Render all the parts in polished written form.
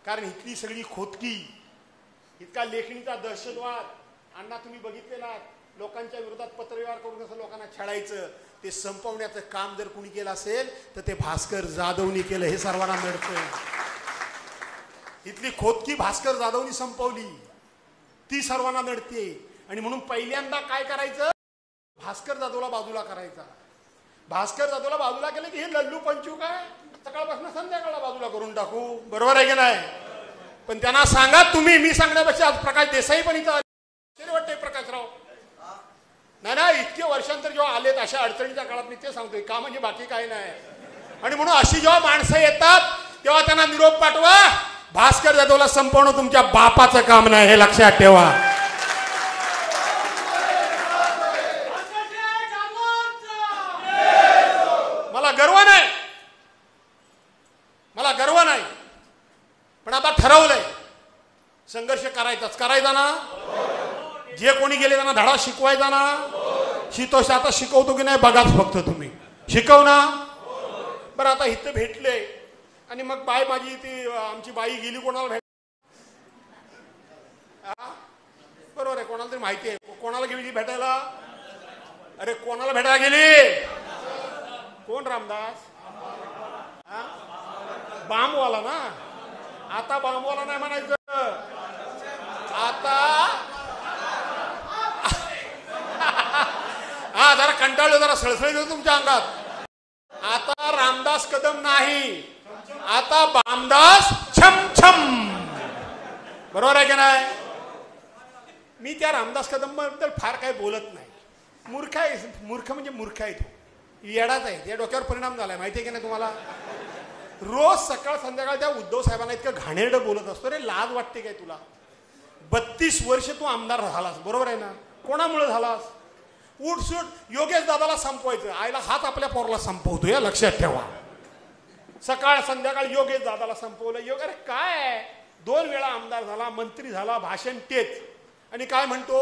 कारण इथली सगळी खोदकी, इतका लेखणीचा दहशतवाद अण्णा तुम्ही बघितले ना, लोकांच्या विरोधात पत्रव्यवहार करून कसं लोकांना छळायचं, ते संपवण्याचं काम जर कुणी केलं असेल तर ते भास्कर जाधवनी केलं, हे सर्वांना मिळतं. इथली खोदकी भास्कर जाधवनी संपवली, ती सर्वांना मिळते. आणि म्हणून पहिल्यांदा काय करायचं, भास्कर जाधवला बाजूला करायचा. भास्कर जाधवला बाजूला केलं की हे लल्लू पंचू काय सकाळपासून संध्याकाळला बाजूला करून टाकू, बरोबर आहे की नाही. पण त्यांना सांगा तुम्ही, मी सांगण्यापेक्षा आज प्रकाश देसाई पण इथं आले वाटते. प्रकाशराव नाही इतके वर्षांतर जेव्हा आलेत अशा अडचणीच्या काळात, मी ते सांगतोय का, म्हणजे बाकी काही नाही. आणि म्हणून अशी जेव्हा माणसं येतात तेव्हा त्यांना निरोप पाठवा, भास्कर जाधवला संपवणं तुमच्या बापाचं काम नाही, हे लक्षात ठेवा. मला गर्व नाही, मला गर्व नाही, पण आता ठरवलंय संघर्ष करायचा ना. जे कोणी गेले त्यांना धडा शिकवायचा ना. शितोष आता शिकवतो की नाही बघाच फक्त तुम्ही, शिकव ना. बरं आता इथं भेटले आणि मग बाय माझी ती आमची बाई गेली कोणाला भेट, बरोबर आहे, कोणाला तरी माहिती आहे. कोणाला गेली भेटायला, अरे कोणाला भेटायला गेली, कोण, रामदास बांबवाला ना. आता बांबवाला नाही म्हणायचं, आता हा जरा कंटाळलो, जरा सळसळीत होतो तुमच्या अंगात. आता रामदास कदम नाही, आता बामदास छम छम, बरोबर आहे की नाही. मी त्या रामदास कदम बद्दल फार काही बोलत नाही. मूर्ख आहे, मूर्ख म्हणजे मूर्ख आहे, तो येडाच आहे, त्या डोक्यावर परिणाम झालाय माहिती आहे की नाही तुम्हाला. रोज सकाळ संध्याकाळ त्या उद्धव साहेबांना इतकं घाणेरडं बोलत असतो. रे लाज वाटते काय तुला. 32 वर्ष तू आमदार झालास, बरोबर आहे ना. कोणामुळे झालास, उठसूट योगेश दादाला संपवायचं, आईला हात आपल्या पोराला संपवतो, या लक्षात ठेवा. सकाळ संध्याकाळ योगेश दादाला संपवलं. योग अरे काय 2 वेळा आमदार झाला, मंत्री झाला, भाषण तेच. आणि काय म्हणतो,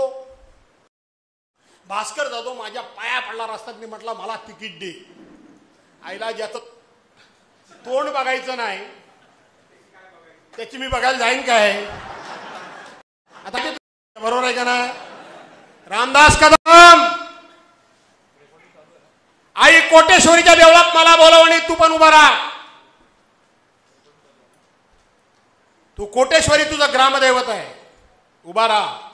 भास्कर जाधव माझ्या पाया पडला रस्त्यात, मी म्हटलं मला तिकीट दे. आईला ज्याचं तोंड बघायचं नाही त्याची मी बघायला जाईन काय. आता बरोबर आहे का ना. रामदास कदम आई कोटेश्वरीच्या देवळात मला बोलव आणि तू पण उभा राहा. तू कोटेश्वरी तुझं ग्रामदैवत आहे, उभा राहा.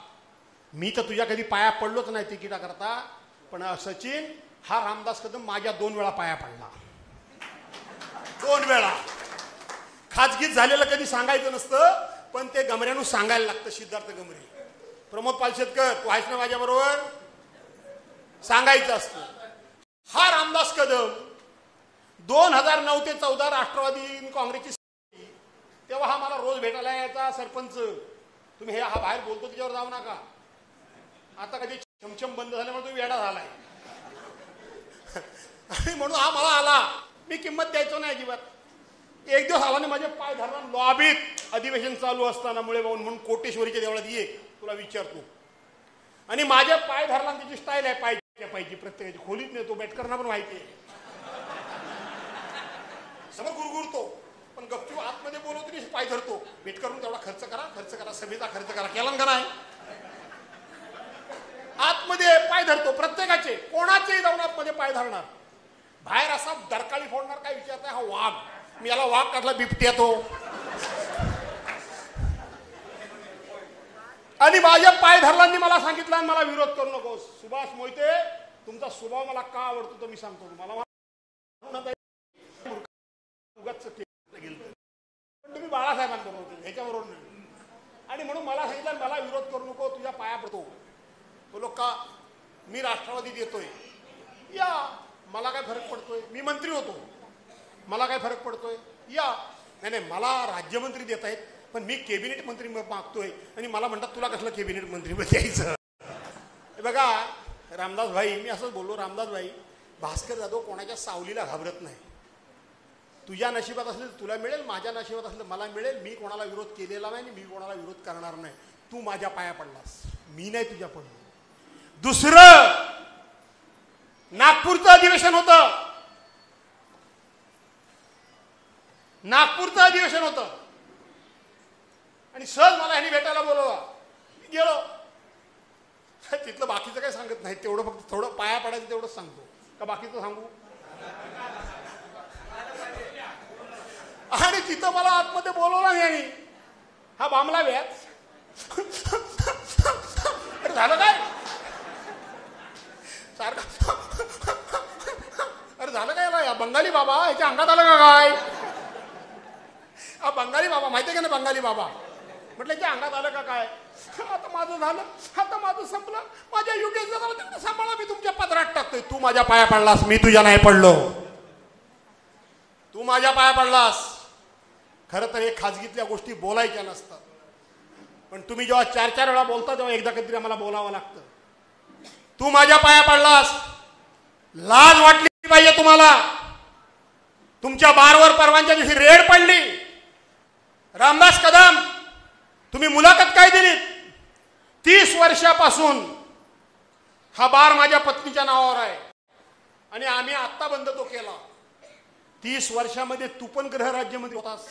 मी तर तुझ्या कधी पाया पडलोच नाही तिकिटा करता, पण सचिन हा रामदास कदम माझ्या 2 वेळा पाया पडला, 2 वेळा. खाजगीत झालेलं कधी सांगायचं नसतं, पण ते गमऱ्यानं सांगायला लागतं. सिद्धार्थ गमरे, प्रमोद पालशेतकर, तू आहेस ना माझ्या बरोबर, सांगायचं असतं. हा रामदास कदम 2009 ते 14 राष्ट्रवादी काँग्रेसची, तेव्हा हा मला रोज भेटायला यायचा. सरपंच तुम्ही हे हा बाहेर बोलतो त्याच्यावर जाऊ नका. आता कधी चमचम बंद झाल्यामुळे तो वेडा झालाय. आणि म्हणून हा मला आला, मी किंमत द्यायचो नाही अजिबात. एक दिवस आला माझे पाय धरला लॉबीत, अधिवेशन चालू असताना मुळे भाऊन म्हणून कोटेश्वरीच्या देवळात ये तुला विचारतो. आणि माझे पाय धरला, त्याची स्टाईल आहे पाहिजे प्रत्येकाची, खोलीत नेतो, बेटकरना पण माहिती आहे. समोर गुरगुरतो पण गपचूप आतमध्ये बोलवतो, पाय धरतो. बेटकरून तेवढा खर्च करा, सभेचा खर्च करा, केला का नाही. आतमध्ये पाय धरतो प्रत्येकाचे, कोणाचेही जाऊन आतमध्ये पाय धरणार. बाहेर असा दरकाळी फोडणार, काय विचारताय, हा वाघ, मी याला वाघ काढला, बिबट्या तो. आणि माझ्या पाय धरलांनी मला सांगितलं, आणि मला विरोध करू नकोस. सुभाष मोहिते, तुमचा स्वभाव मला का आवडतो तो मी सांगतो तुम्हाला. पण तुम्ही बाळासाहेबांबरोबर ह्याच्याबरोबर नाही. आणि म्हणून मला सांगितलं, मला विरोध करू नको, तुझ्या पाया पडतो. बोलो का, मी राष्ट्रवादीत येतोय, या, मला काय फरक पडतोय, मी मंत्री होतो, मला काय फरक पडतोय, या. नाही मला राज्यमंत्री देत आहेत, पण मी कॅबिनेट मंत्री मागतोय. आणि मला म्हणतात तुला कसलं कॅबिनेट मंत्री द्यायचं. बघा रामदास भाई, मी असंच बोललो, रामदास भाई, भास्कर जाधव कोणाच्या सावलीला घाबरत नाही. तुझ्या नशिबात असलं तर तुला मिळेल, माझ्या नशिबात असलं मला मिळेल. मी कोणाला विरोध केलेला नाही, मी कोणाला विरोध करणार नाही. तू माझ्या पाया पडलास, मी नाही तुझ्या पडलो. दुसरं, नागपूरचं अधिवेशन होतं, नागपूरचं अधिवेशन होतं. आणि सहज मला ह्यांनी भेटायला बोलवला. गेलो. तिथलं बाकीचं काही सांगत नाही, तेवढं फक्त थोडं पाया पडायचं तेवढंच सांगतो. का बाकीचं सांगू? आणि तिथं मला आतमध्ये बोलवलं नाही. हा बामला व्याज. अरे झालं काय? सारखा अरे झालं काय? या बंगाली बाबा याच्या अंगात आलं का काय? हा बंगाली बाबा माहितीये का ना, बंगाली बाबा. म्हटलं याच्या अंगात आलं का काय? आता माझं झालं, आता माझं संपलं. माझ्या युगेचं झालं, तेवढं सांभाळा, मी तुमच्या पदरात टाकतोय. तू माझ्या पाया पडलास, मी तुझ्या नाही पडलो. तू माझ्या पाया पडलास. खरं तर हे खाजगीतल्या गोष्टी बोलायच्या नसतात, पण तुम्ही जेव्हा 4-4 वेळा बोलता तेव्हा एकदा कधीतरी आम्हाला बोलावं लागतं. तू माझ्या पाया पडलास, लाज वाटली पाहिजे तुम्हाला. तुमच्या बारवर परवानच्या दिवशी रेड पडली. रामदास कदम, तुम्ही मुलाखत काय दिली? 30 वर्षापासून हा बार माझ्या पत्नीच्या नावावर आहे आणि आम्ही आत्ता बंद तो केला. 30 वर्षामध्ये तू पण गृहराज्यामध्ये होतास.